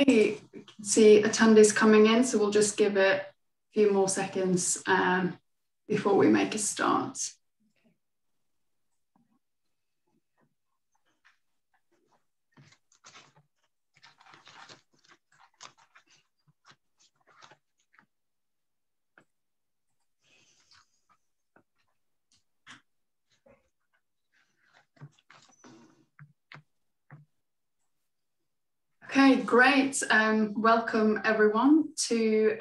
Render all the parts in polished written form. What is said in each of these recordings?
Okay, we can see attendees coming in, so we'll just give it a few more seconds before we make a start. Okay, great. Welcome everyone to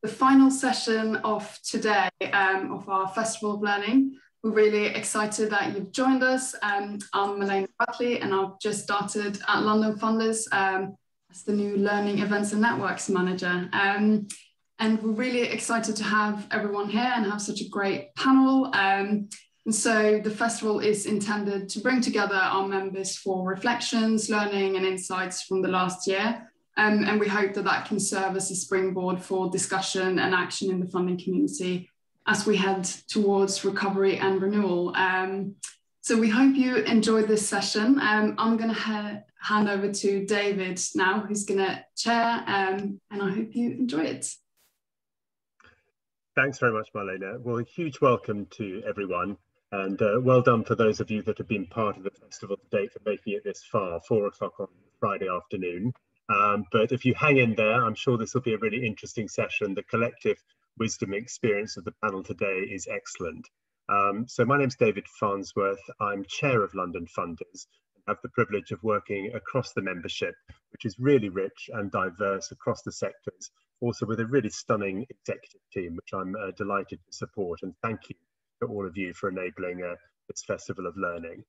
the final session of today of our Festival of Learning. We're really excited that you've joined us. I'm Melanie Buckley and I've just started at London Funders as the new Learning Events and Networks Manager. And we're really excited to have everyone here and have such a great panel. And so the festival is intended to bring together our members for reflections, learning and insights from the last year. And we hope that that can serve as a springboard for discussion and action in the funding community as we head towards recovery and renewal. So we hope you enjoyed this session. I'm going to hand over to David now, who's going to chair, and I hope you enjoy it. Thanks very much, Marlena. Well, a huge welcome to everyone. And well done for those of you that have been part of the festival today for making it this far, 4 o'clock on Friday afternoon. But if you hang in there, I'm sure this will be a really interesting session. The collective wisdom experience of the panel today is excellent. So my name's David Farnsworth. I'm chair of London Funders and have the privilege of working across the membership, which is really rich and diverse across the sectors, also with a really stunning executive team, which I'm delighted to support. And thank you to all of you for enabling this Festival of Learning.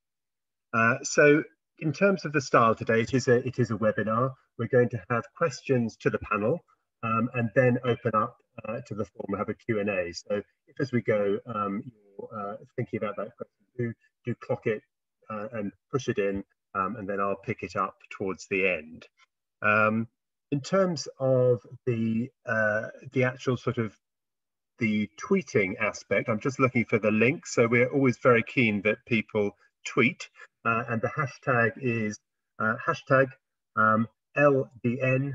So in terms of the style today, it is a webinar. We're going to have questions to the panel and then open up to the floor and have a Q&A. So if as we go, you're thinking about that question, do clock it and push it in, and then I'll pick it up towards the end. In terms of the actual sort of the tweeting aspect, I'm just looking for the link. So we're always very keen that people tweet, and the hashtag is hashtag LDN,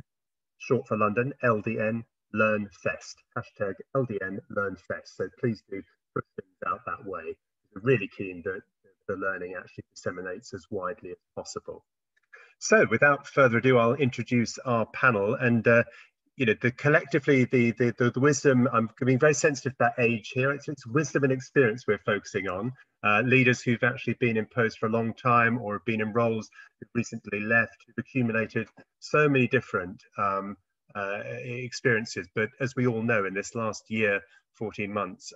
short for London, LDN Learn Fest, hashtag LDN Learn Fest. So please do put things out that way. We're really keen that the learning actually disseminates as widely as possible. So without further ado, I'll introduce our panel. And you know, collectively, the wisdom, I'm being very sensitive to that age here. It's wisdom and experience we're focusing on. Leaders who've actually been in post for a long time or have been in roles who've recently left, who've accumulated so many different experiences. But as we all know, in this last year, 14 months,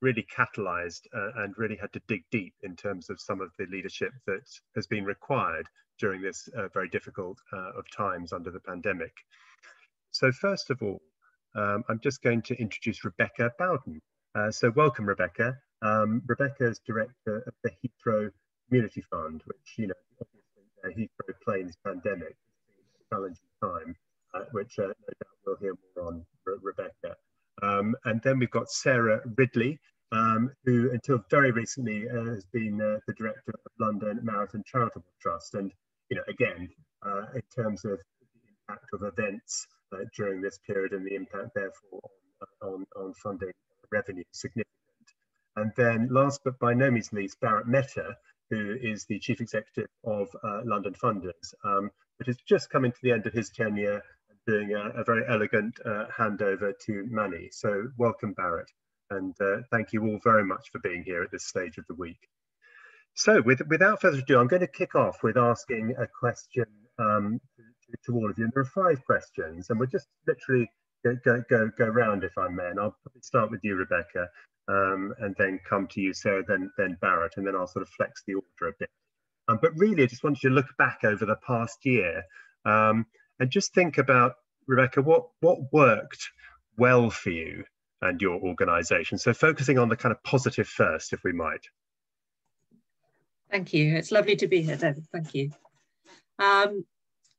really catalyzed and really had to dig deep in terms of some of the leadership that has been required during this very difficult of times under the pandemic. So first of all, I'm just going to introduce Rebecca Bowden. So welcome, Rebecca. Rebecca is director of the Heathrow Community Fund, which, you know, obviously Heathrow plane's pandemic has been a challenging time, which no doubt we'll hear more on Rebecca. And then we've got Sarah Ridley, who until very recently has been the director of London Marathon Charitable Trust. And, you know, again, in terms of the impact of events during this period and the impact therefore on funding revenue significant. And then last but by no means least, Barrett Mehta, who is the chief executive of London Funders, but has just come into the end of his tenure and doing a very elegant handover to Manny. So welcome, Barrett, and thank you all very much for being here at this stage of the week. So without further ado, I'm going to kick off with asking a question to all of you. And there are 5 questions, and we'll just literally go round, if I may. And I'll probably start with you, Rebecca, and then come to you, Sarah, then Barrett, and then I'll sort of flex the order a bit. But really, I just wanted you to look back over the past year and just think about, Rebecca, what worked well for you and your organisation. So focusing on the kind of positive first, if we might. Thank you. It's lovely to be here, David. Thank you.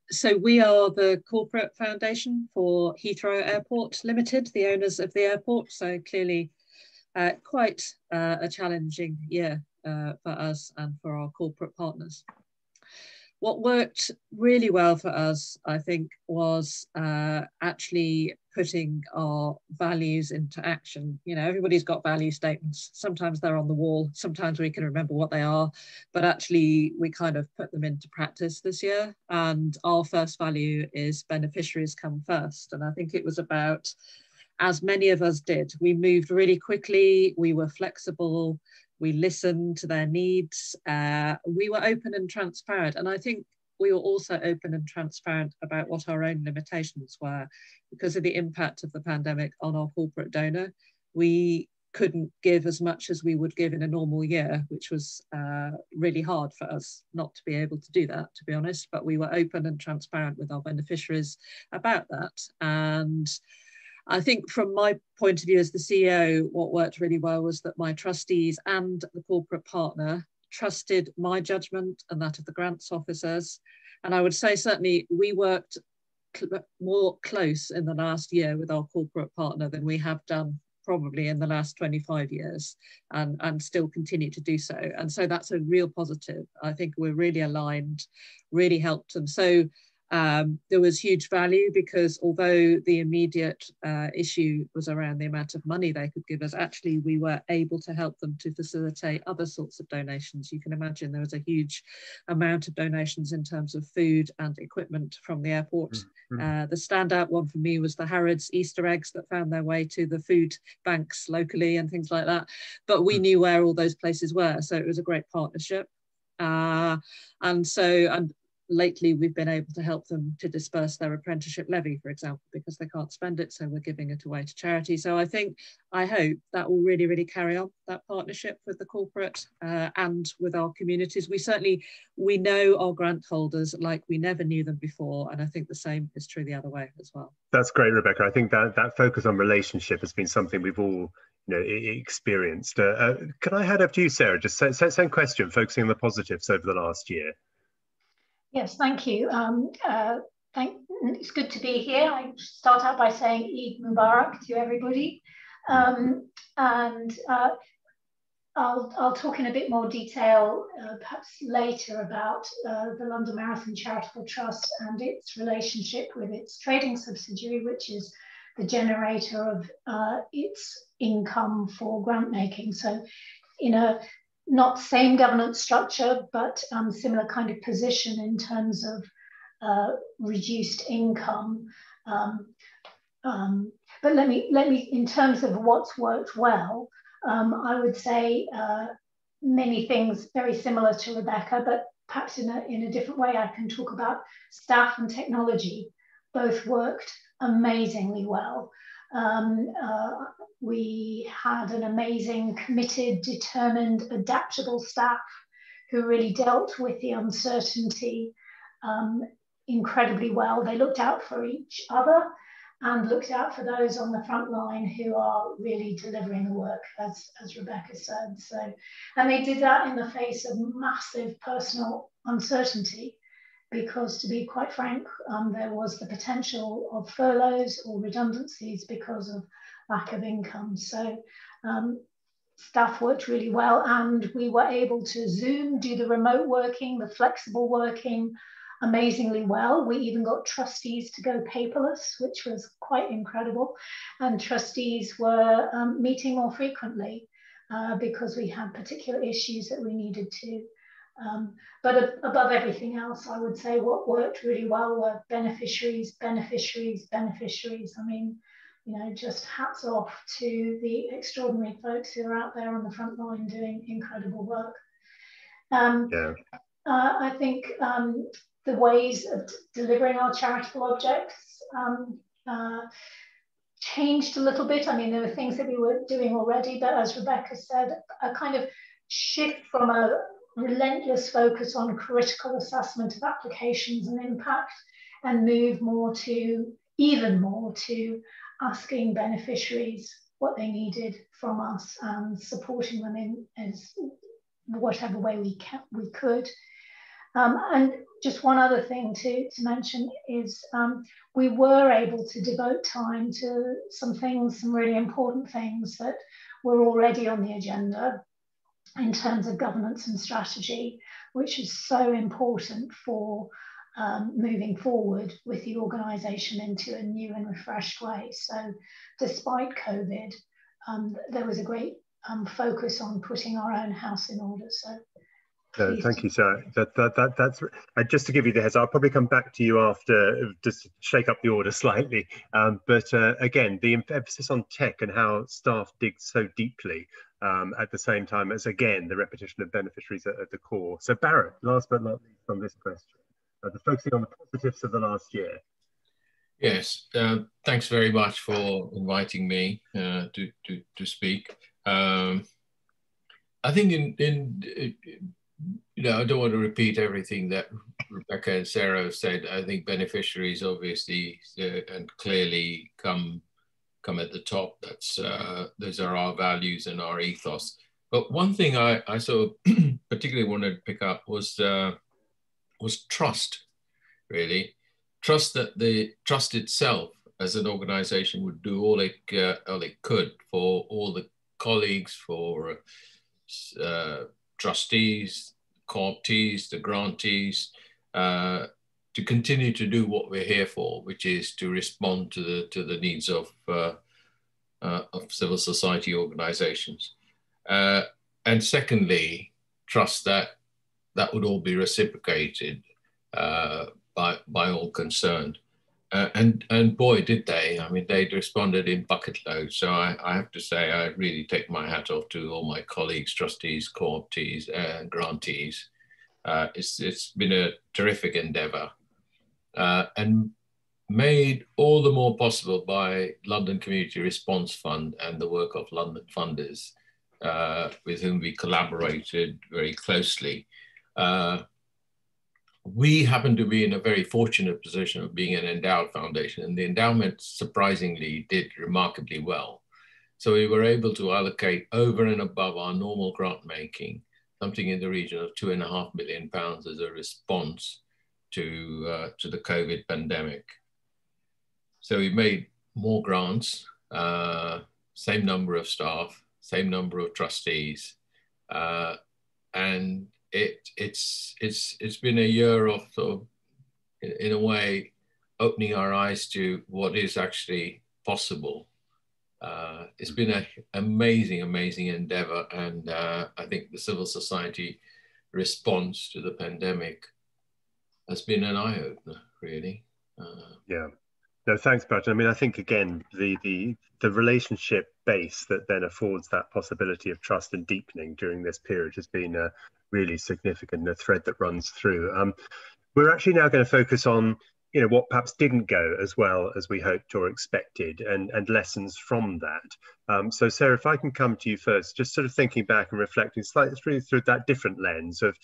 So we are the corporate foundation for Heathrow Airport Limited, the owners of the airport. So clearly quite a challenging year for us and for our corporate partners. What worked really well for us, I think, was actually putting our values into action. You know, everybody's got value statements. Sometimes they're on the wall, sometimes we can remember what they are, but actually we kind of put them into practice this year. And our first value is beneficiaries come first. And I think it was about, as many of us did, we moved really quickly, we were flexible, we listened to their needs, we were open and transparent. And I think we were also open and transparent about what our own limitations were. Because of the impact of the pandemic on our corporate donor, we couldn't give as much as we would give in a normal year, which was really hard for us not to be able to do that, to be honest. But we were open and transparent with our beneficiaries about that. And I think from my point of view as the CEO, what worked really well was that my trustees and the corporate partner trusted my judgment and that of the grants officers. And I would say certainly we worked more close in the last year with our corporate partner than we have done probably in the last 25 years, and still continue to do so. And so that's a real positive. I think we're really aligned, really helped them. So there was huge value, because although the immediate issue was around the amount of money they could give us, actually we were able to help them to facilitate other sorts of donations. You can imagine there was a huge amount of donations in terms of food and equipment from the airport. The standout one for me was the Harrods Easter eggs that found their way to the food banks locally and things like that. But we knew where all those places were, so it was a great partnership. And lately we've been able to help them to disperse their apprenticeship levy, for example, because they can't spend it, so we're giving it away to charity. So I hope that will really, really carry on, that partnership with the corporate and with our communities. We know our grant holders like we never knew them before, and I think the same is true the other way as well. That's great, Rebecca. I think that focus on relationship has been something we've all experienced. Can I head up to you, Sarah? Just same question, focusing on the positives over the last year. Yes, thank you. It's good to be here. I start out by saying Eid Mubarak to everybody. I'll talk in a bit more detail perhaps later about the London Marathon Charitable Trust and its relationship with its trading subsidiary, which is the generator of its income for grant making. So, not same governance structure, but similar kind of position in terms of reduced income. But let me, in terms of what's worked well, I would say many things very similar to Rebecca, but perhaps in a different way. I can talk about staff and technology. Both worked amazingly well. We had an amazing, committed, determined, adaptable staff who really dealt with the uncertainty incredibly well. They looked out for each other and looked out for those on the front line who are really delivering the work, as Rebecca said. And they did that in the face of massive personal uncertainty, because to be quite frank, there was the potential of furloughs or redundancies because of lack of income. So staff worked really well, and we were able to Zoom, do the remote working, the flexible working amazingly well. We even got trustees to go paperless, which was quite incredible. And trustees were meeting more frequently because we had particular issues that we needed to. But above everything else, I would say what worked really well were beneficiaries. I mean, just hats off to the extraordinary folks who are out there on the front line doing incredible work. I think the ways of delivering our charitable objects changed a little bit. I mean, there were things that we were doing already, but as Rebecca said, a kind of shift from a relentless focus on critical assessment of applications and impact, and move even more to asking beneficiaries what they needed from us and supporting them in whatever way we could. And just one other thing to mention is we were able to devote time to some really important things that were already on the agenda. in terms of governance and strategy, which is so important for moving forward with the organisation into a new and refreshed way. So despite COVID, there was a great focus on putting our own house in order. So thank you, Sarah. That's just to give you the heads up. I'll probably come back to you after, just to shake up the order slightly. But again, the emphasis on tech and how staff dig so deeply at the same time as, again, the repetition of beneficiaries at the core. So Barrett, last but not least on this question, the focusing on the positives of the last year. Yes, thanks very much for inviting me to speak. I think I don't want to repeat everything that Rebecca and Sarah have said. I think beneficiaries obviously and clearly come at the top. Those are our values and our ethos. But one thing I sort of particularly wanted to pick up was trust, really. Trust that the trust itself as an organization would do all it could for all the colleagues, for trustees, co-optees, the grantees, to continue to do what we're here for, which is to respond to the needs of civil society organizations. And secondly, trust that would all be reciprocated by all concerned. And boy, did they. I mean, they'd responded in bucket loads. So I have to say, I really take my hat off to all my colleagues, trustees, co-optees, and grantees. It's been a terrific endeavor and made all the more possible by London Community Response Fund and the work of London funders, with whom we collaborated very closely. We happen to be in a very fortunate position of being an endowed foundation, and the endowment surprisingly did remarkably well. So we were able to allocate over and above our normal grant making, something in the region of £2.5 million as a response to the COVID pandemic. So we made more grants, same number of staff, same number of trustees, and it's been a year of sort of, in a way, opening our eyes to what is actually possible. It's been an amazing endeavor, and I think the civil society response to the pandemic has been an eye-opener, really. Yeah. No, thanks, Barton. I mean, I think, again, the relationship base that then affords that possibility of trust and deepening during this period has been really significant, a thread that runs through. We're actually now going to focus on, what perhaps didn't go as well as we hoped or expected, and lessons from that. So Sarah, if I can come to you first, just sort of thinking back and reflecting slightly through that different lens of,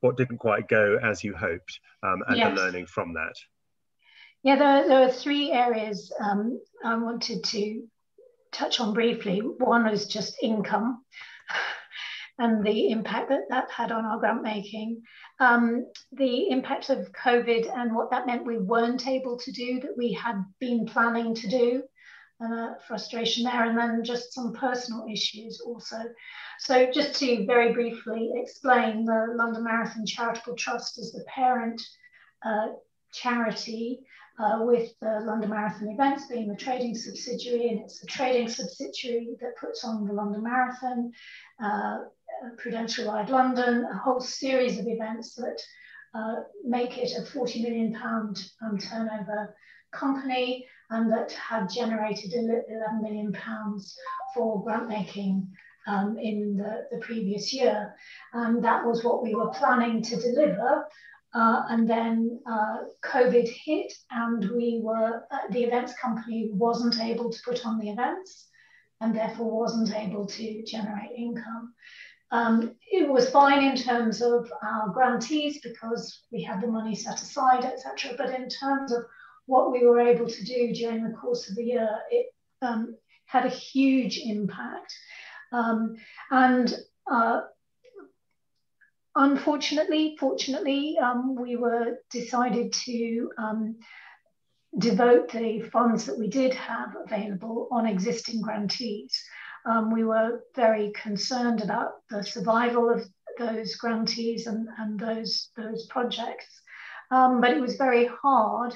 what didn't quite go as you hoped, and yes. the learning from that. Yeah, there are three areas I wanted to touch on briefly. One was just income and the impact that had on our grant making. The impact of COVID and what that meant we weren't able to do that we had been planning to do, frustration there, and then just some personal issues also. So just to very briefly explain, the London Marathon Charitable Trust is the parent charity, with the London Marathon events being the trading subsidiary, and it's the trading subsidiary that puts on the London Marathon, Prudential Ride London, a whole series of events that make it a £40 million turnover company, and that had generated £11 million for grant making in the previous year. And that was what we were planning to deliver. And then COVID hit, and the events company wasn't able to put on the events, and therefore wasn't able to generate income. It was fine in terms of our grantees because we had the money set aside, etc. But in terms of what we were able to do during the course of the year, it had a huge impact. Unfortunately, fortunately, we were decided to devote the funds that we did have available on existing grantees. We were very concerned about the survival of those grantees and those projects. But it was very hard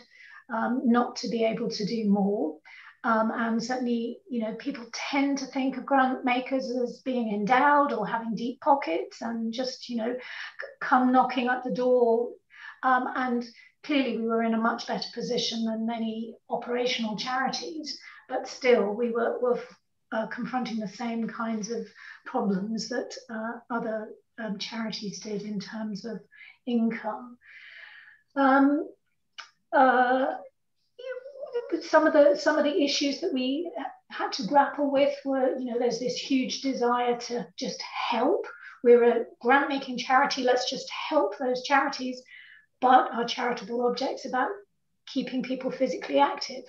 not to be able to do more. And certainly, you know, people tend to think of grant makers as being endowed or having deep pockets and just, you know, come knocking at the door. And clearly we were in a much better position than many operational charities, but still we were confronting the same kinds of problems that other charities did in terms of income. Some of the issues that we had to grapple with were, you know, there's this huge desire to just help. We're a grant-making charity, let's just help those charities, but our charitable object's about keeping people physically active.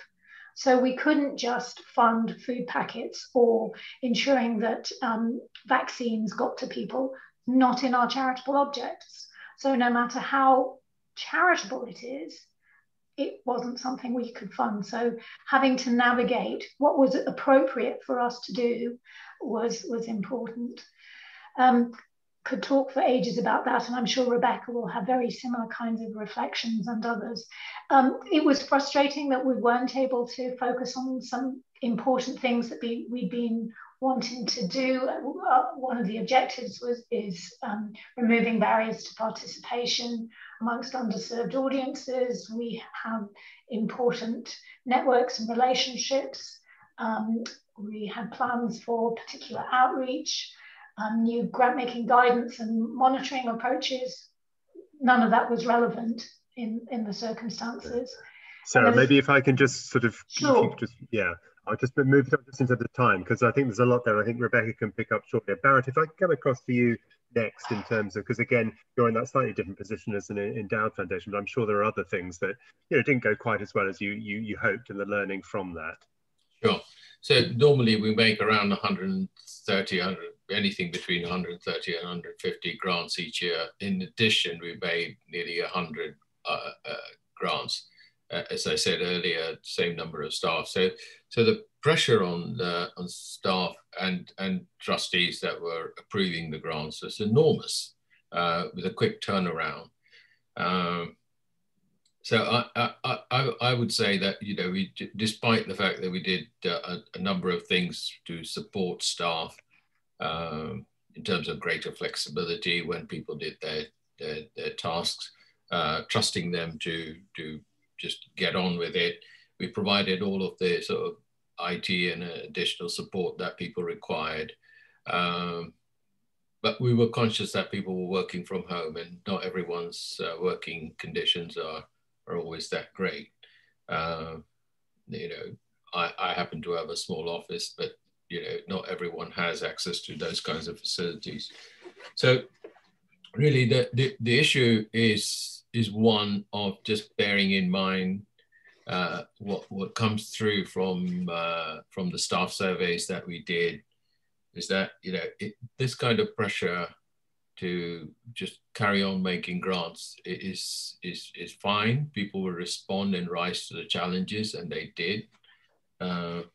So we couldn't just fund food packets or ensuring that vaccines got to people, not in our charitable objects. So no matter how charitable it is, it wasn't something we could fund. So having to navigate what was appropriate for us to do was important. Could talk for ages about that, and I'm sure Rebecca will have very similar kinds of reflections and others. It was frustrating that we weren't able to focus on some important things that we'd been wanting to do. One of the objectives is removing barriers to participation amongst underserved audiences. We have important networks and relationships. We had plans for particular outreach, new grant-making guidance and monitoring approaches. None of that was relevant in the circumstances. Sarah, maybe if I can just sort of, sure. I'll just move it up just into the time, because I think there's a lot there. I think Rebecca can pick up shortly. Barrett, if I can come across to you next in terms of, because again, you're in that slightly different position as an endowed foundation, but I'm sure there are other things that, you know, didn't go quite as well as you hoped, and the learning from that. Sure. So normally we make around 130, anything between 130 and 150 grants each year. In addition, we made nearly 100 grants. As I said earlier, same number of staff. So the pressure on staff and trustees that were approving the grants was enormous, with a quick turnaround. So I would say that, you know, despite the fact that we did a number of things to support staff in terms of greater flexibility when people did their tasks, trusting them to just get on with it. We provided all of the sort of IT and additional support that people required. But we were conscious that people were working from home, and not everyone's working conditions are always that great. You know, I happen to have a small office, but, you know, not everyone has access to those kinds of facilities. So really the issue is one of just bearing in mind what comes through from the staff surveys that we did, is that, you know, this kind of pressure to just carry on making grants is fine. People will respond and rise to the challenges, and they did. But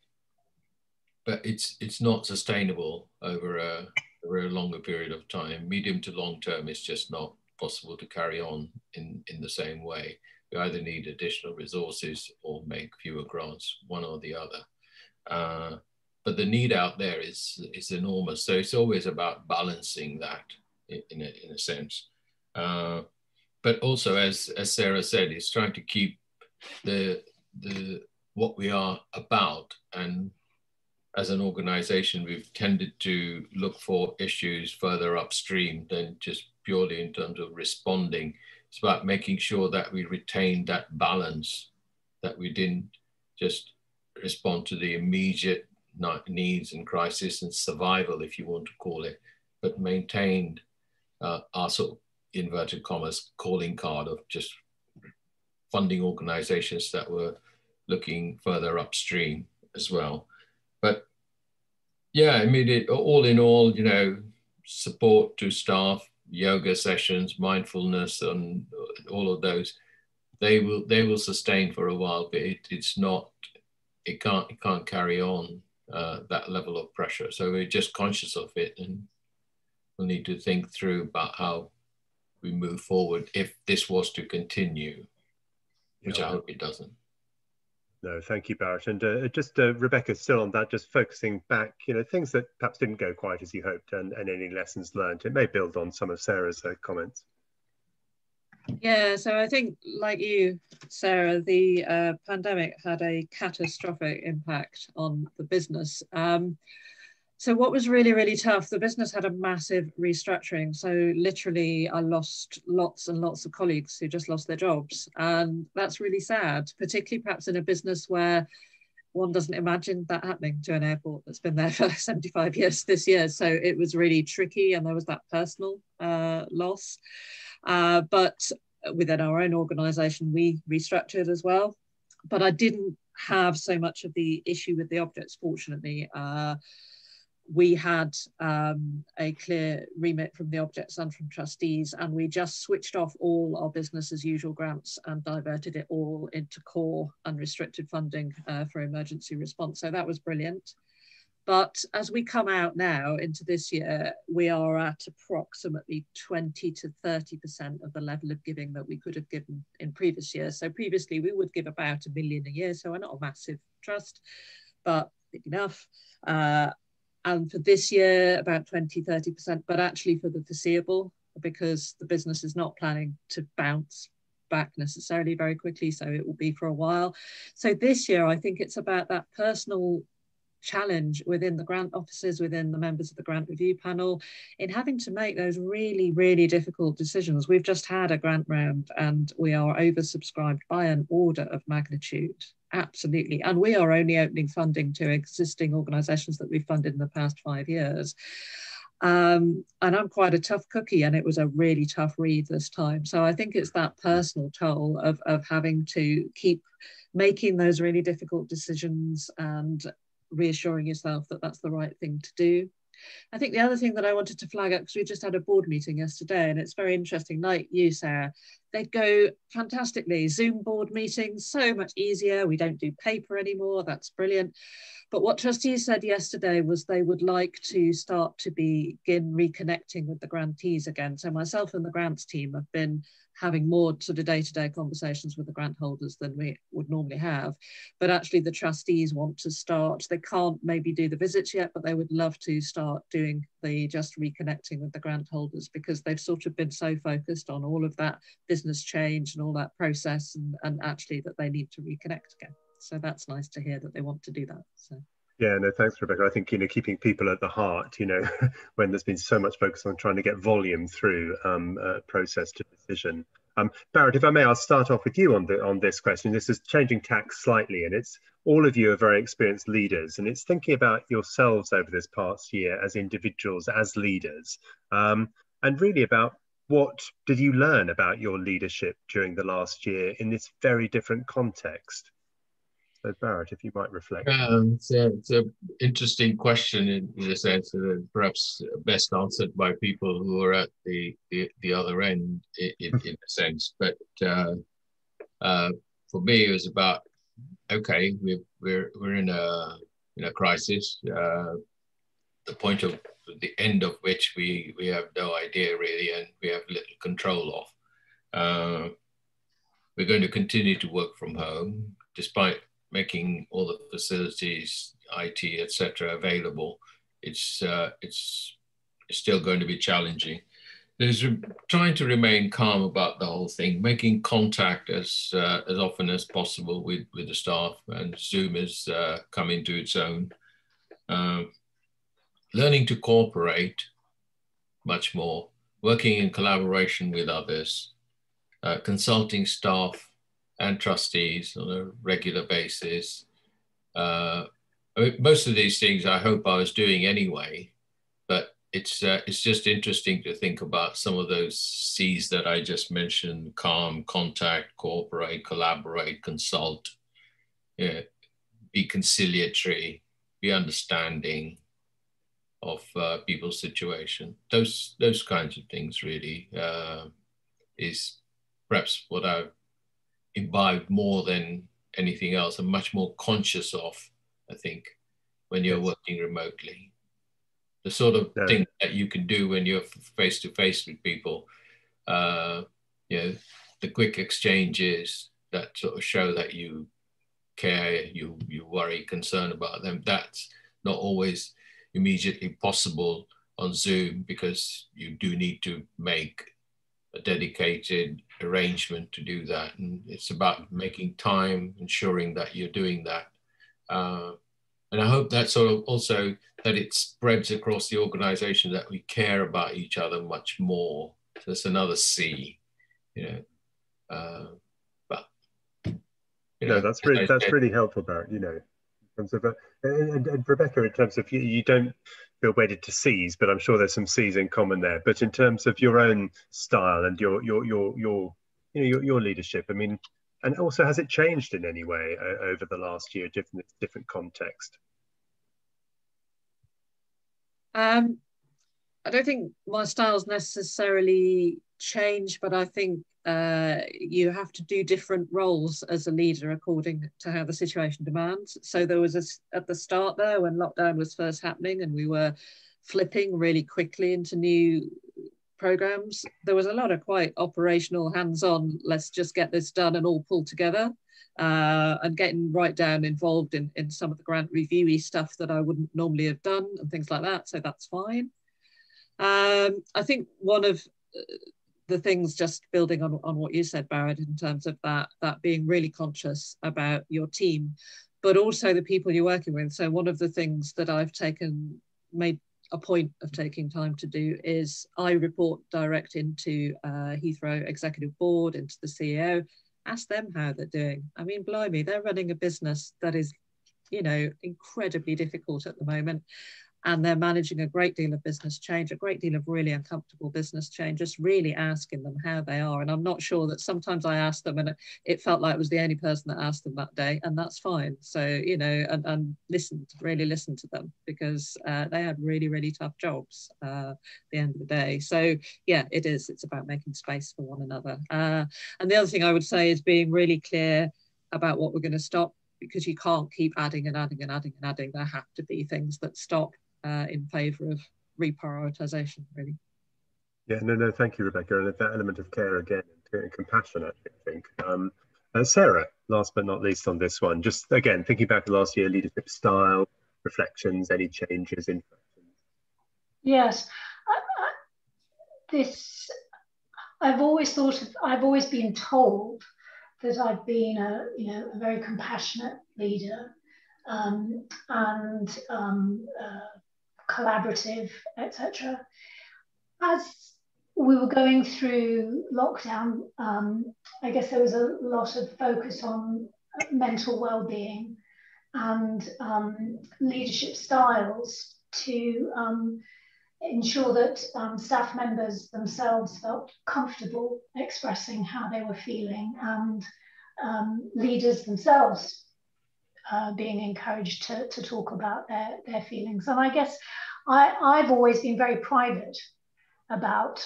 it's not sustainable over a longer period of time. Medium to long term, it's just not possible to carry on in the same way. We either need additional resources or make fewer grants, one or the other. But the need out there is enormous. So it's always about balancing that in a sense. But also, as Sarah said, it's trying to keep the what we are about. And as an organization, we've tended to look for issues further upstream than just purely in terms of responding. It's about making sure that we retain that balance, that we didn't just respond to the immediate needs and crisis and survival, if you want to call it, but maintained our sort of inverted commas calling card of just funding organizations that were looking further upstream as well. But yeah, I mean, all in all, you know, support to staff, yoga sessions, mindfulness, and all of those, they will sustain for a while, but it can't carry on that level of pressure. So we're just conscious of it, and we'll need to think through about how we move forward if this was to continue, which I hope it doesn't. No, thank you, Barrett. And just Rebecca, still on that, just focusing back, things that perhaps didn't go quite as you hoped, and any lessons learned. It may build on some of Sarah's comments. Yeah, so I think, like you, Sarah, the pandemic had a catastrophic impact on the business. So what was really, really tough, the business had a massive restructuring. So literally I lost lots and lots of colleagues who just lost their jobs. And that's really sad, particularly perhaps in a business where one doesn't imagine that happening to an airport that's been there for 75 years this year. So it was really tricky, and there was that personal loss. But within our own organisation, we restructured as well. But I didn't have so much of the issue with the objects, fortunately. We had a clear remit from the objects and from trustees, and we just switched off all our business as usual grants and diverted it all into core unrestricted funding for emergency response. So that was brilliant. But as we come out now into this year, we are at approximately 20 to 30% of the level of giving that we could have given in previous years. So previously we would give about £1 million a year. So we're not a massive trust, but big enough. And for this year, about 20, 30%, but actually for the foreseeable, because the business is not planning to bounce back necessarily very quickly. So it will be for a while. So this year, I think it's about that personal challenge within the grant offices, within the members of the grant review panel, in having to make those really, really difficult decisions. We've just had a grant round and we are oversubscribed by an order of magnitude. Absolutely. And we are only opening funding to existing organisations that we've funded in the past 5 years. And I'm quite a tough cookie, and it was a really tough read this time. So I think it's that personal toll of having to keep making those really difficult decisions and reassuring yourself that that's the right thing to do. I think the other thing that I wanted to flag up, because we just had a board meeting yesterday, and it's very interesting, like you, Sarah, they go fantastically. Zoom board meetings, so much easier. We don't do paper anymore. That's brilliant. But what trustees said yesterday was they would like to start to begin reconnecting with the grantees again. So myself and the grants team have been having more sort of day-to-day conversations with the grant holders than we would normally have. But actually the trustees want to start, they can't maybe do the visits yet, but they would love to start doing the just reconnecting with the grant holders, because they've sort of been so focused on all of that business change and all that process, and actually that they need to reconnect again. So that's nice to hear that they want to do that. So. Yeah, no, thanks, Rebecca. I think, keeping people at the heart, when there's been so much focus on trying to get volume through process to decision. Barrett, if I may, I'll start off with you on this question. This is changing tack slightly, and it's all of you are very experienced leaders, and it's thinking about yourselves over this past year as individuals, as leaders, and really about what did you learn about your leadership during the last year in this very different context? So Barrett, if you might reflect. It's an interesting question in the sense that perhaps best answered by people who are at the other end in a sense. But for me, it was about, okay, we're in a crisis, the point of the end of which we have no idea really, and we have little control of. We're going to continue to work from home despite making all the facilities, IT, etc., available. It's still going to be challenging. There's trying to remain calm about the whole thing, making contact as often as possible with the staff, and Zoom has come into its own. Learning to cooperate much more, working in collaboration with others, consulting staff and trustees on a regular basis. Most of these things I hope I was doing anyway, but it's just interesting to think about some of those C's that I just mentioned: calm, contact, cooperate, collaborate, consult, be conciliatory, be understanding of people's situation. Those kinds of things really is perhaps what I've imbibed more than anything else. I'm much more conscious of, I think, when you're working remotely. The sort of thing that you can do when you're face to face with people, you know, the quick exchanges that sort of show that you care, you worry, concern about them. That's not always immediately possible on Zoom, because you do need to make a dedicated arrangement to do that. And it's about making time, ensuring that you're doing that. And I hope that sort of also that it spreads across the organization, that we care about each other much more. So that's another C, you know. But you know, that's really helpful, Barrett. You know, in terms of and Rebecca, in terms of you don't feel wedded to C's, but I'm sure there's some C's in common there. But in terms of your own style and your leadership, I mean, and also, has it changed in any way over the last year, different context? I don't think my style's necessarily changed, but I think you have to do different roles as a leader according to how the situation demands. So there was at the start there, when lockdown was first happening and we were flipping really quickly into new programs, there was a lot of quite operational, hands-on, let's just get this done and all pull together, and getting right down involved in some of the grant reviewy stuff that I wouldn't normally have done and things like that. So that's fine. I think one of the things, just building on what you said, Barrett, in terms of that being really conscious about your team, but also the people you're working with. So one of the things that I've made a point of taking time to do is I report direct into Heathrow Executive Board, into the CEO, ask them how they're doing. I mean, blimey, they're running a business that is, you know, incredibly difficult at the moment. And they're managing a great deal of business change, a great deal of really uncomfortable business change, just really asking them how they are. And I'm not sure that sometimes I asked them and it felt like it was the only person that asked them that day, and that's fine. So, you know, and really listen to them, because they had really, really tough jobs at the end of the day. So yeah, it's about making space for one another. And the other thing I would say is being really clear about what we're going to stop, because you can't keep adding and adding and adding and adding. There have to be things that stop in favour of reprioritisation, really. Yeah, no, thank you, Rebecca. And that element of care again and compassion, I think. Sarah, last but not least on this one, just again, thinking back to last year, leadership style, reflections, any changes in? Yes, I've always been told that I've been a very compassionate leader, and collaborative, etc. As we were going through lockdown, I guess there was a lot of focus on mental well-being and leadership styles to ensure that staff members themselves felt comfortable expressing how they were feeling, and leaders themselves being encouraged to talk about their feelings. And I guess I've always been very private about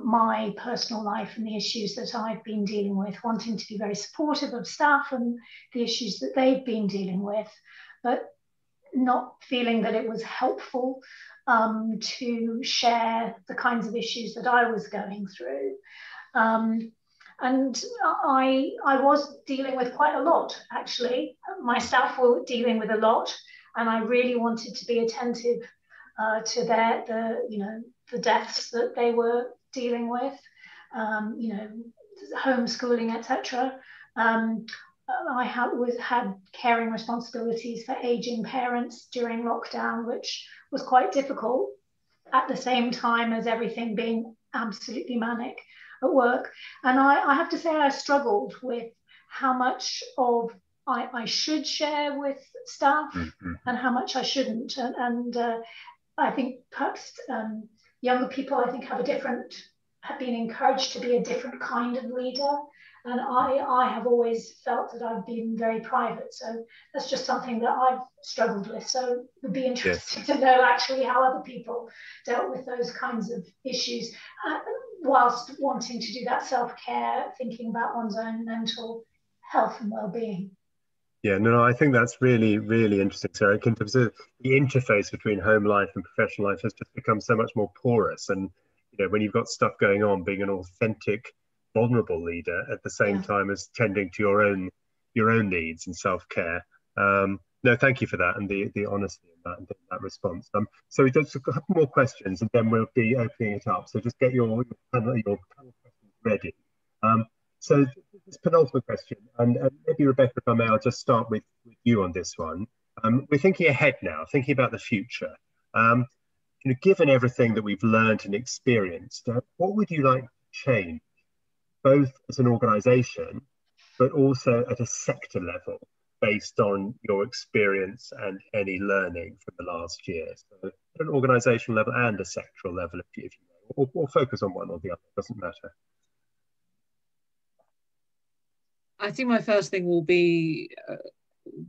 my personal life and the issues that I've been dealing with, wanting to be very supportive of staff and the issues that they've been dealing with, but not feeling that it was helpful to share the kinds of issues that I was going through. And I was dealing with quite a lot, actually. My staff were dealing with a lot, and I really wanted to be attentive to the deaths that they were dealing with, homeschooling, etc. I had caring responsibilities for aging parents during lockdown, which was quite difficult at the same time as everything being absolutely manic at work. And I have to say I struggled with how much of I should share with staff and how much I shouldn't. And I think perhaps younger people, I think, have been encouraged to be a different kind of leader. And I have always felt that I've been very private. So that's just something that I've struggled with. So it would be interesting to know actually how other people dealt with those kinds of issues, whilst wanting to do that self-care, thinking about one's own mental health and well-being. Yeah, no, I think that's really, really interesting, Sarah. In terms of the interface between home life and professional life has just become so much more porous. And, when you've got stuff going on, being an authentic, vulnerable leader at the same time as tending to your own needs and self-care. No, thank you for that and the honesty in that response. So just a couple more questions and then we'll be opening it up. So just get your questions ready. So this penultimate question, and maybe Rebecca, if I may, I'll just start with you on this one. We're thinking ahead now, thinking about the future. Given everything that we've learned and experienced, what would you like to change, both as an organisation, but also at a sector level, based on your experience and any learning from the last year? So at an organisational level and a sectoral level, if you know, or focus on one or the other, doesn't matter. I think my first thing will be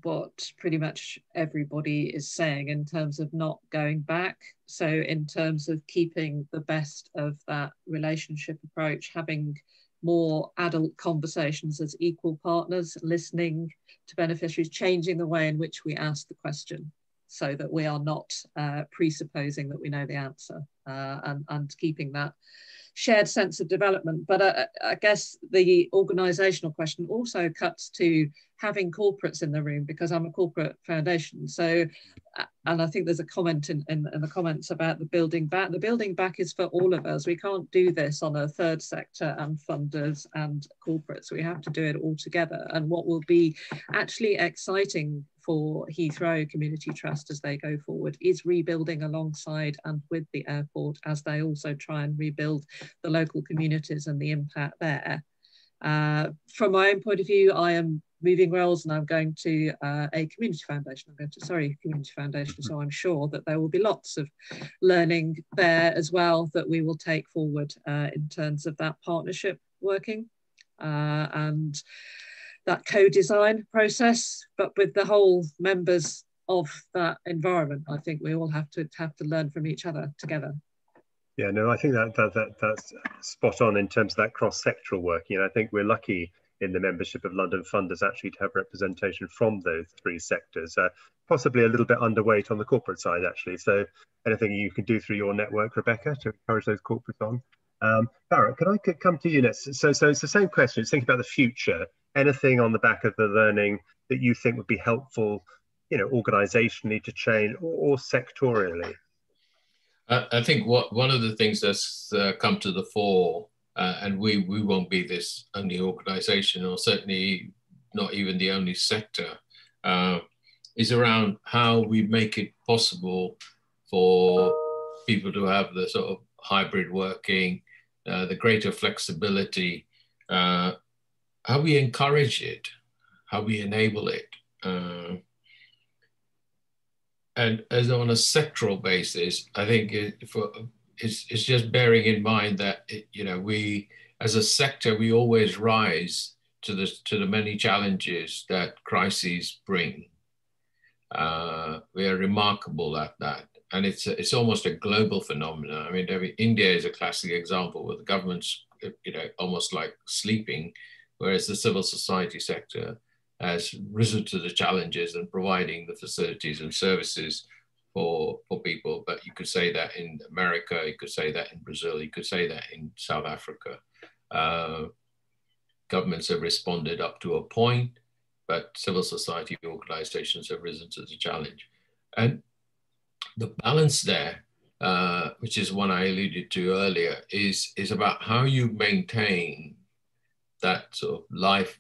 what pretty much everybody is saying in terms of not going back. So in terms of keeping the best of that relationship approach, having more adult conversations as equal partners, listening to beneficiaries, changing the way in which we ask the question so that we are not presupposing that we know the answer, and keeping that shared sense of development. But I guess the organisational question also cuts to having corporates in the room, because I'm a corporate foundation. So, and I think there's a comment in the comments about the building back. The building back is for all of us. We can't do this on a third sector and funders and corporates. We have to do it all together. And what will be actually exciting for Heathrow Community Trust as they go forward is rebuilding alongside and with the airport, as they also try and rebuild the local communities and the impact there. From my own point of view, I am moving roles and I'm going to a community foundation. Community foundation. So I'm sure that there will be lots of learning there as well that we will take forward in terms of that partnership working and that co-design process, but with the whole members of that environment. I think we all have to learn from each other together. Yeah, no, I think that's spot on in terms of that cross-sectoral working. And I think we're lucky in the membership of London Funders actually to have representation from those three sectors, possibly a little bit underweight on the corporate side actually. So anything you can do through your network, Rebecca, to encourage those corporates on. Barrett, can I come to you next? So it's the same question, it's thinking about the future. Anything on the back of the learning that you think would be helpful, organisationally to change or sectorially? I think one of the things that's come to the fore, and we won't be this only organisation, or certainly not even the only sector, is around how we make it possible for people to have the sort of hybrid working, the greater flexibility, how we encourage it, how we enable it. And as on a sectoral basis, I think it's just bearing in mind that, we as a sector, we always rise to the many challenges that crises bring. We are remarkable at that. And it's almost a global phenomenon. I mean, India is a classic example where the government's, almost like sleeping, whereas the civil society sector has risen to the challenges and providing the facilities and services for people. But you could say that in America, you could say that in Brazil, you could say that in South Africa. Governments have responded up to a point, but civil society organizations have risen to the challenge. And the balance there, which is one I alluded to earlier, is about how you maintain that sort of life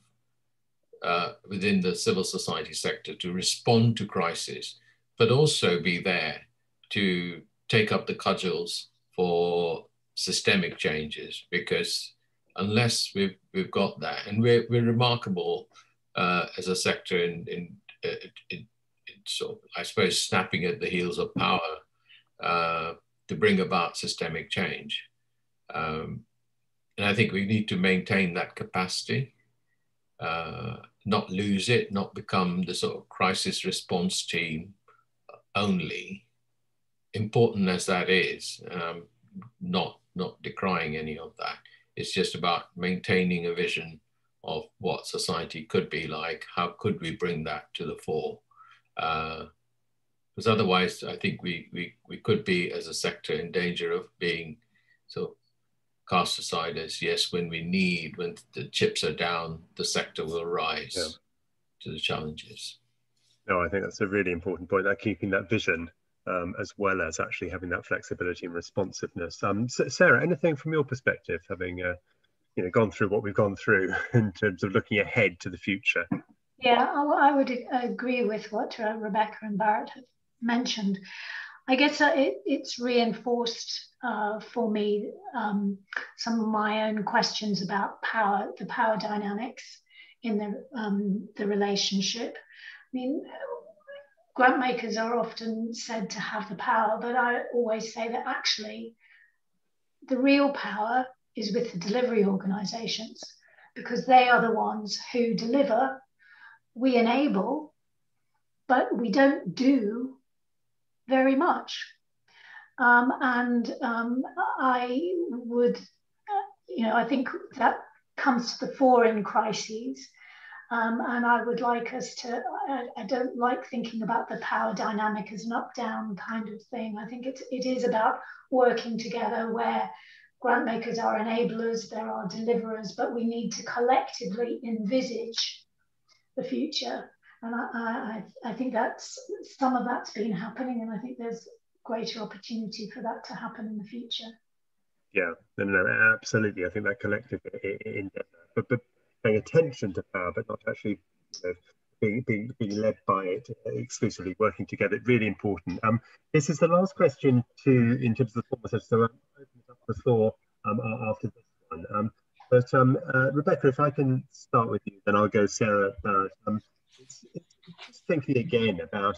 within the civil society sector to respond to crisis, but also be there to take up the cudgels for systemic changes. Because unless we've got that, and we're remarkable as a sector in sort of, I suppose, snapping at the heels of power to bring about systemic change. And I think we need to maintain that capacity, not lose it, not become the sort of crisis response team only, important as that is, not decrying any of that. It's just about maintaining a vision what society could be like. How could we bring that to the fore? Because otherwise, I think we could be, as a sector, in danger of being so cast aside as, yes, when the chips are down, the sector will rise to the challenges. No, I think that's a really important point, that keeping that vision as well as actually having that flexibility and responsiveness. Sarah, anything from your perspective, having gone through what we've gone through in terms of looking ahead to the future? Yeah, I would agree with what Rebecca and Barrett have mentioned. I guess it's reinforced for me some of my own questions about power, the power dynamics in the relationship. I mean, grant makers are often said to have the power, but I always say that actually the real power is with the delivery organisations, because they are the ones who deliver. We enable, but we don't do very much. I would, I think that comes to the fore in crises. And I would like us to, I don't like thinking about the power dynamic as an up-down kind of thing. I think it is about working together, where grant makers are enablers, there are deliverers, but we need to collectively envisage the future. And I think that's, some of that's been happening, and I think there's greater opportunity for that to happen in the future. Yeah, no, absolutely. I think that collective endeavour, but paying attention to power, but not actually being led by it exclusively, working together, really important. This is the last question in terms of the formal session, so I'll open up the floor after this one. But Rebecca, if I can start with you, then I'll go Sarah, Barrett. It's just thinking again about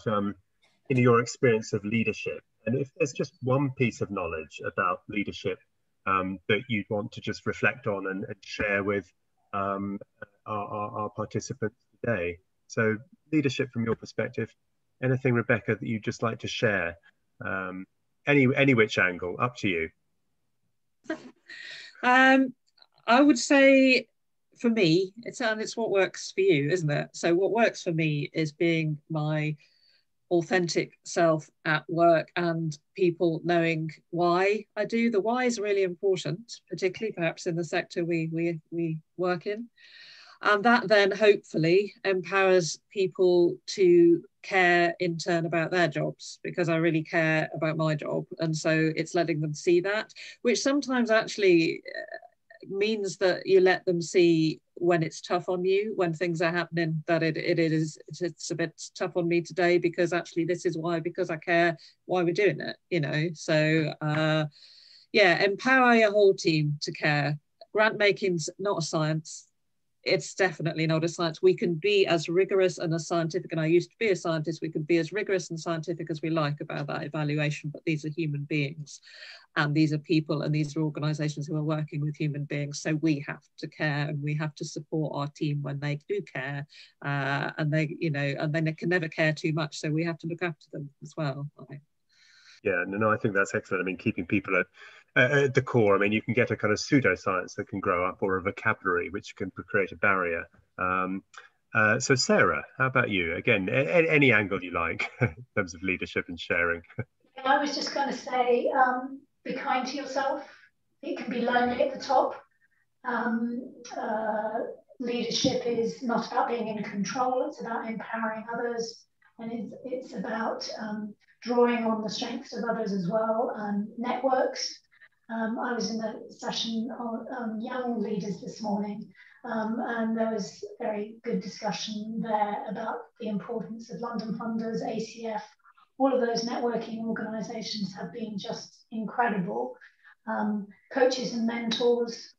your experience of leadership, and if there's just one piece of knowledge about leadership that you'd want to just reflect on and share with our participants today. So leadership from your perspective, anything, Rebecca, that you'd just like to share? Any which angle, up to you. I would say, for me, it's what works for you, isn't it? So what works for me is being my authentic self at work, and people knowing why I do. The why is really important, particularly perhaps in the sector we work in. And that then hopefully empowers people to care in turn about their jobs, because I really care about my job. And so it's letting them see that, which sometimes actually means that you let them see when it's tough on you, when things are happening, that it's a bit tough on me today, because actually this is why, because I care why we're doing it, So yeah, empower your whole team to care. Grant making's not a science. It's definitely not a science. We can be as rigorous and as scientific, and I used to be a scientist, we can be as rigorous and scientific as we like about that evaluation, but these are human beings, and these are people, and these are organisations who are working with human beings. So we have to care, and we have to support our team when they do care, and they, and then they can never care too much. So we have to look after them as well. Yeah, no, I think that's excellent. I mean, keeping people at the core. I mean, you can get a kind of pseudoscience that can grow up, or a vocabulary which can create a barrier. So Sarah, how about you? Again, any angle you like in terms of leadership and sharing. I was just going to say, be kind to yourself. It can be lonely at the top. Leadership is not about being in control, it's about empowering others, and it's about drawing on the strengths of others as well, networks. I was in a session on young leaders this morning, and there was very good discussion there about the importance of London Funders, ACF. All of those networking organisations have been just incredible. Coaches and mentors,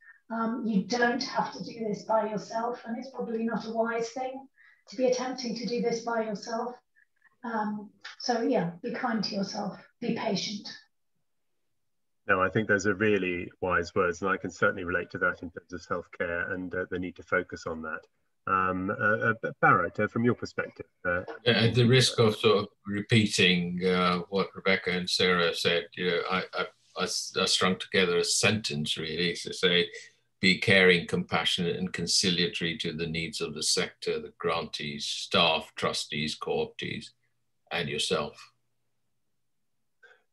you don't have to do this by yourself, and it's probably not a wise thing to be attempting to do this by yourself. So yeah, be kind to yourself, be patient. No, I think those are really wise words, and I can certainly relate to that in terms of self-care and the need to focus on that. Barrett, from your perspective. At the risk of sort of repeating what Rebecca and Sarah said, I strung together a sentence really to say, be caring, compassionate, and conciliatory to the needs of the sector, the grantees, staff, trustees, co-optees, and yourself.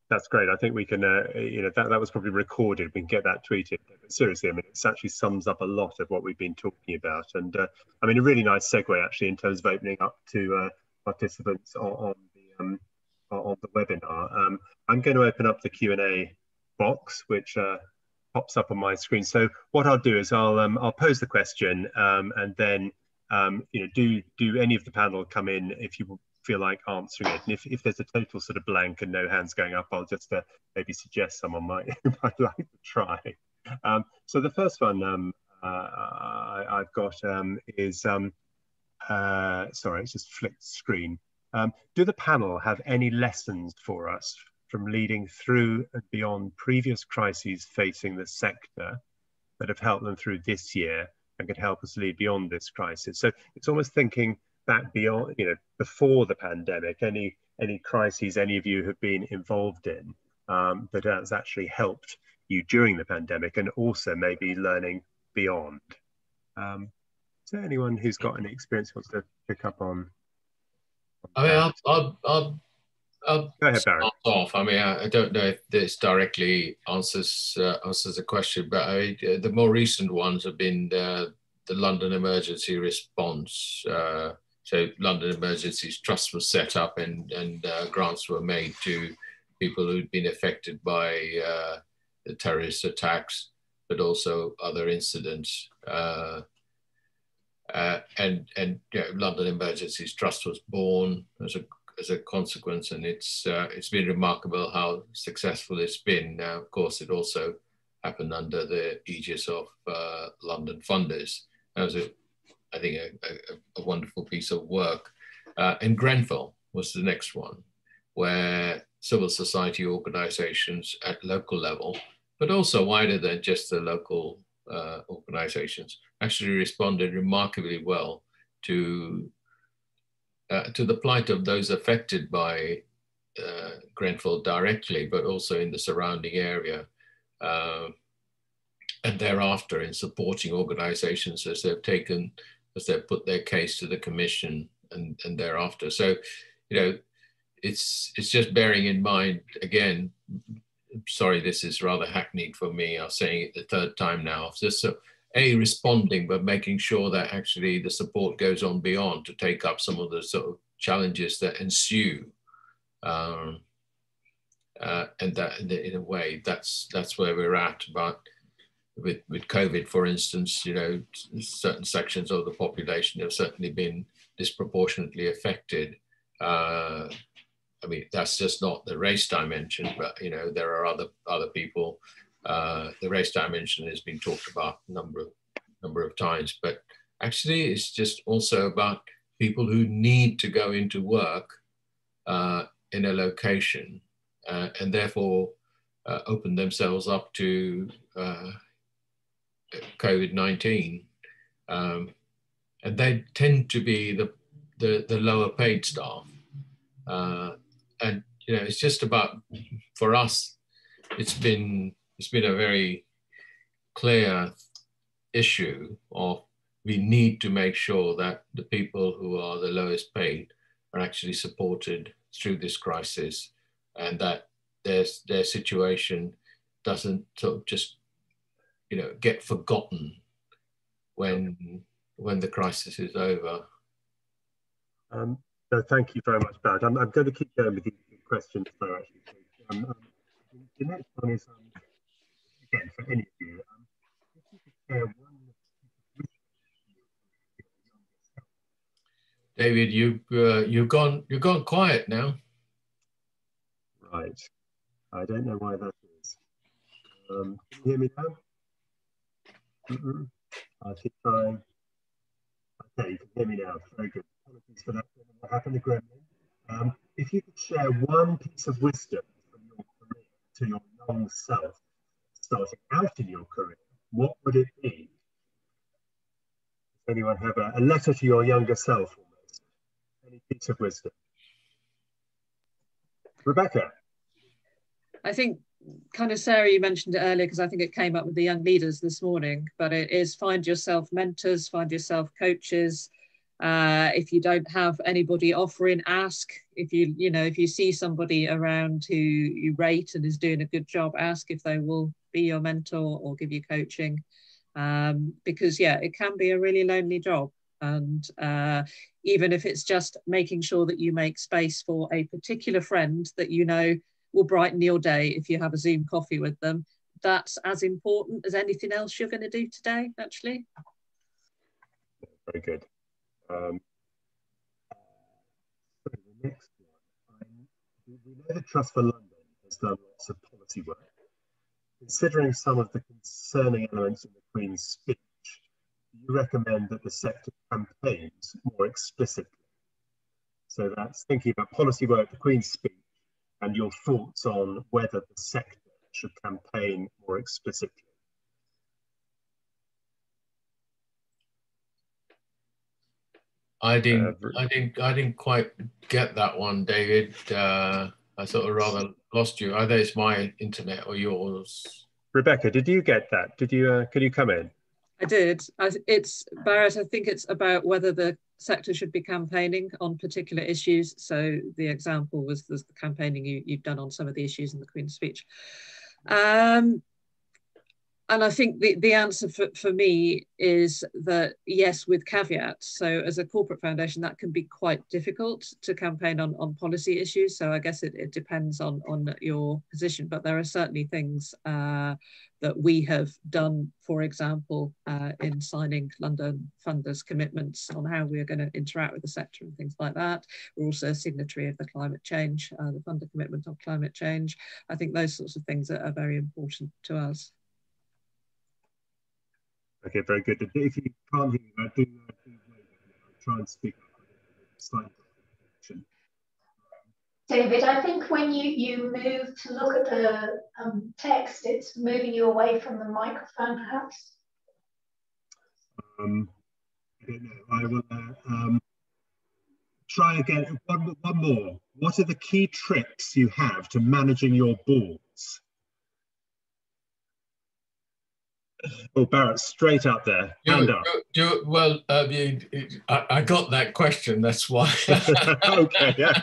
That's great. I think we can, that was probably recorded. We can get that tweeted. But seriously, I mean, it actually sums up a lot of what we've been talking about. And I mean, a really nice segue actually in terms of opening up to participants on the webinar. I'm going to open up the Q&A box, which pops up on my screen. So what I'll do is I'll pose the question, and then do any of the panel come in if you feel like answering it, and if there's a total sort of blank and no hands going up, I'll just maybe suggest someone might like to try. So the first one I've got is sorry, it's just flicked screen. Do the panel have any lessons for us from leading through and beyond previous crises facing the sector that have helped them through this year and could help us lead beyond this crisis? So it's almost thinking back beyond, before the pandemic, any crises any of you have been involved in that has actually helped you during the pandemic, and also maybe learning beyond. Is there anyone who's got any experience wants to pick up on? I mean, I'll go ahead, Barry. Off. I mean, I don't know if this directly answers the question, but the more recent ones have been the London emergency response. So London Emergencies Trust was set up, and grants were made to people who'd been affected by the terrorist attacks, but also other incidents. And London Emergencies Trust was born as a consequence, and it's been remarkable how successful it's been. Now, of course, it also happened under the aegis of London funders. That was I think a wonderful piece of work. And Grenfell was the next one, where civil society organizations at local level, but also wider than just the local organizations, actually responded remarkably well to the plight of those affected by Grenfell directly, but also in the surrounding area. And thereafter in supporting organizations as they've put their case to the commission and thereafter. So, it's just bearing in mind, again, sorry, this is rather hackneyed for me, I'm saying it the third time now, just responding, but making sure that actually the support goes on beyond to take up some of the sort of challenges that ensue. And that in a way, that's where we're at. But with COVID, for instance, certain sections of the population have certainly been disproportionately affected. I mean, that's just not the race dimension, but there are other people. The race dimension has been talked about a number of times, but actually, it's just also about people who need to go into work in a location and therefore open themselves up to COVID-19, and they tend to be the lower paid staff, and it's just about, for us, it's been a very clear issue of we need to make sure that the people who are the lowest paid are actually supported through this crisis, and that their situation doesn't sort of just get forgotten when the crisis is over. So thank you very much, Barrett. I'm going to keep going with the questions though, actually. The next one is, again, for any of you, if you could share one. David, you've gone quiet now. Right. I don't know why that is. Can you hear me now? I'll keep trying. Okay, you can hear me now. Very good. Apologies for that. What happened to Gremlin? If you could share one piece of wisdom from your career to your young self, starting out in your career, what would it be? Does anyone have a letter to your younger self almost? Any piece of wisdom? Rebecca? I think kind of, Sarah, you mentioned it earlier because I think it came up with the young leaders this morning, but it is find yourself mentors, find yourself coaches. If you don't have anybody offering, ask. If if you see somebody around who you rate and is doing a good job, ask if they will be your mentor or give you coaching. Because yeah, it can be a really lonely job. And even if it's just making sure that you make space for a particular friend that you know will brighten your day if you have a Zoom coffee with them, that's as important as anything else you're going to do today, actually. Very good. The next one, we know the Trust for London has done lots of policy work. Considering some of the concerning elements in the Queen's speech, do you recommend that the sector campaigns more explicitly? So that's thinking about policy work, the Queen's speech, and your thoughts on whether the sector should campaign more explicitly. I didn't quite get that one, David. I sort of rather lost you. Either it's my internet or yours. Rebecca, did you get that? Did you? Can you come in? I did. It's Barrett. I think it's about whether the sector should be campaigning on particular issues. So the example was the campaigning you've done on some of the issues in the Queen's speech. And I think the answer for me is that yes, with caveats. So as a corporate foundation, that can be quite difficult to campaign on policy issues. So I guess it depends on your position, but there are certainly things that we have done, for example, in signing London funders' commitments on how we are going to interact with the sector and things like that. We're also a signatory of the climate change, the funder commitment on climate change. I think those sorts of things are very important to us. Okay, very good. If you can't hear me, do try and speak up. David, I think when you move to look at the text, it's moving you away from the microphone, perhaps. I don't know. I will try again. One more. What are the key tricks you have to managing your boards? Oh, Barrett, straight up there. Hand up. Well, I got that question. That's why. Okay. Yeah.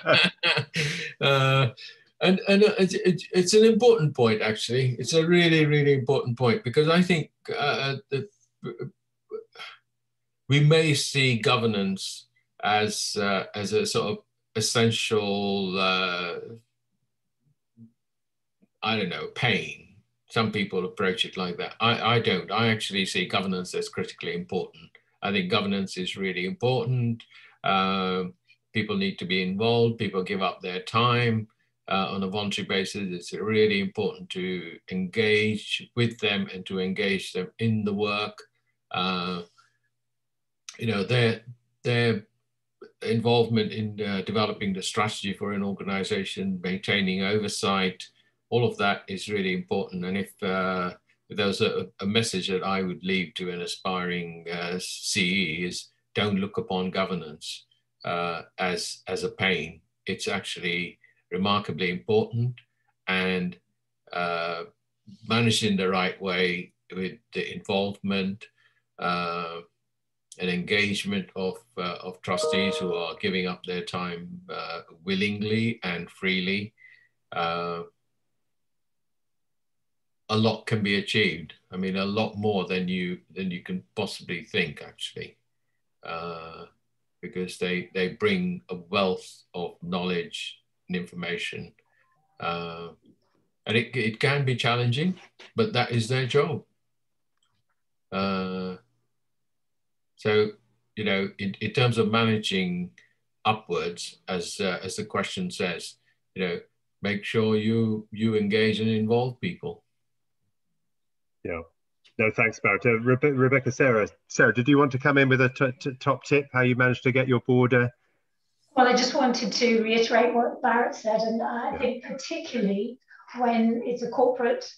And it's an important point, actually. It's a really, really important point, because I think that we may see governance as a sort of essential, I don't know, pain. Some people approach it like that. I don't. I actually see governance as critically important. I think governance is really important. People need to be involved. People give up their time on a voluntary basis. It's really important to engage with them and to engage them in the work. Their involvement in developing the strategy for an organization, maintaining oversight, all of that is really important. And if there's a message that I would leave to an aspiring CE is, don't look upon governance as a pain. It's actually remarkably important, and managed in the right way with the involvement and engagement of trustees who are giving up their time willingly and freely. A lot can be achieved. I mean, a lot more than you can possibly think, actually, because they bring a wealth of knowledge and information, and it can be challenging, but that is their job. So, in terms of managing upwards, as the question says, make sure you engage and involve people. Yeah. No, thanks, Barrett. Rebecca, Sarah, did you want to come in with a top tip, how you managed to get your board? Well, I just wanted to reiterate what Barrett said, and I think particularly when it's a corporate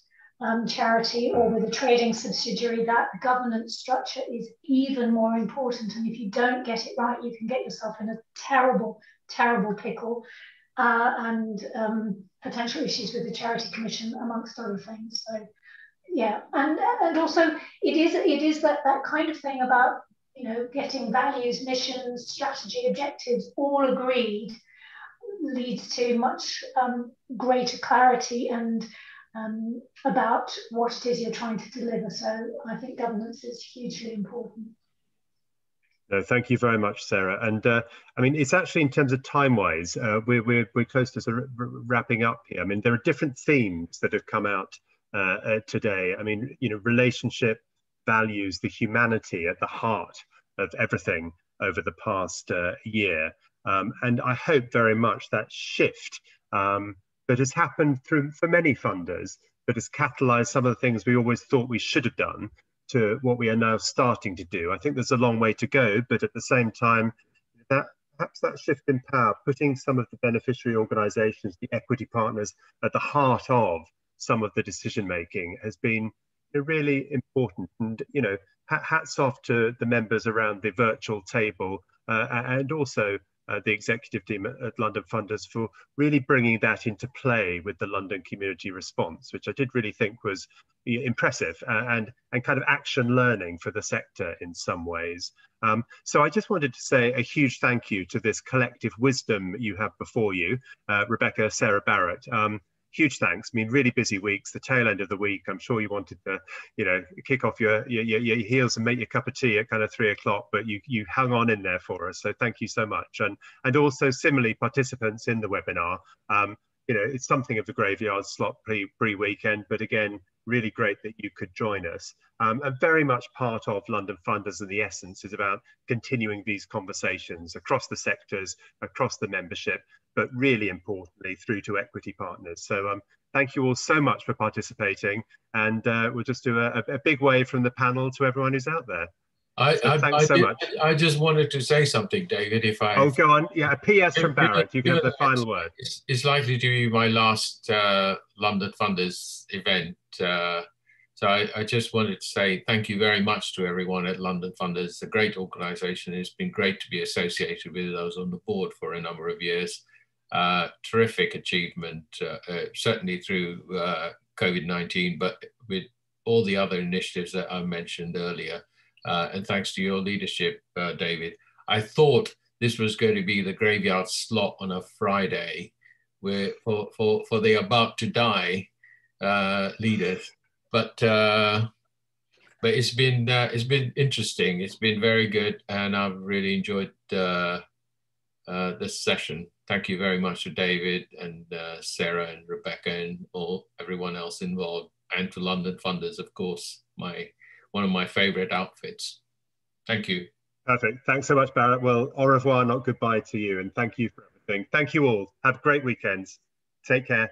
charity or with a trading subsidiary, that governance structure is even more important. And if you don't get it right, you can get yourself in a terrible, terrible pickle. And potential issues with the Charity Commission, amongst other things. So yeah, and also it is that kind of thing about, you know, getting values, missions, strategy, objectives all agreed leads to much greater clarity and about what it is you're trying to deliver. So I think governance is hugely important. No, thank you very much, Sarah. And I mean, it's actually, in terms of time-wise, we're close to sort of wrapping up here. I mean, there are different themes that have come out today. I mean, you know, relationship, values, the humanity at the heart of everything over the past year. And I hope very much that shift that has happened for many funders, that has catalyzed some of the things we always thought we should have done, to what we are now starting to do. I think there's a long way to go, but at the same time, that perhaps that shift in power, putting some of the beneficiary organizations, the equity partners, at the heart of some of the decision making has been really important. And, you know, hats off to the members around the virtual table and also the executive team at London Funders for really bringing that into play with the London community response, which I did really think was impressive and kind of action learning for the sector in some ways. So I just wanted to say a huge thank you to this collective wisdom you have before you, Rebecca, Sarah, Barrett. Huge thanks. I mean, really busy weeks, the tail end of the week. I'm sure you wanted to, you know, kick off your heels and make your cup of tea at kind of 3 o'clock, but you hung on in there for us. So thank you so much. And also similarly, participants in the webinar. You know, it's something of the graveyard slot pre-weekend, but again, really great that you could join us. And very much part of London Funders, and the essence is about continuing these conversations across the sectors, across the membership, but really importantly through to equity partners. So thank you all so much for participating, and we'll just do a big wave from the panel to everyone who's out there. Thanks so much. I just wanted to say something, David, if I... Oh, go on. Yeah, a PS from Barrett. You can have the final word. It's likely to be my last London Funders event. So I just wanted to say thank you very much to everyone at London Funders. It's a great organisation. It's been great to be associated with those on the board for a number of years. Terrific achievement, certainly through COVID-19, but with all the other initiatives that I mentioned earlier. And thanks to your leadership, David. I thought this was going to be the graveyard slot on a Friday where for the about to die leaders. But it's been interesting. It's been very good, and I've really enjoyed this session. Thank you very much to David and Sarah and Rebecca and everyone else involved, and to London Funders, of course, one of my favorite outfits. Thank you. Perfect. Thanks so much, Barrett. Well, au revoir, not goodbye to you, and thank you for everything. Thank you all. Have great weekends. Take care.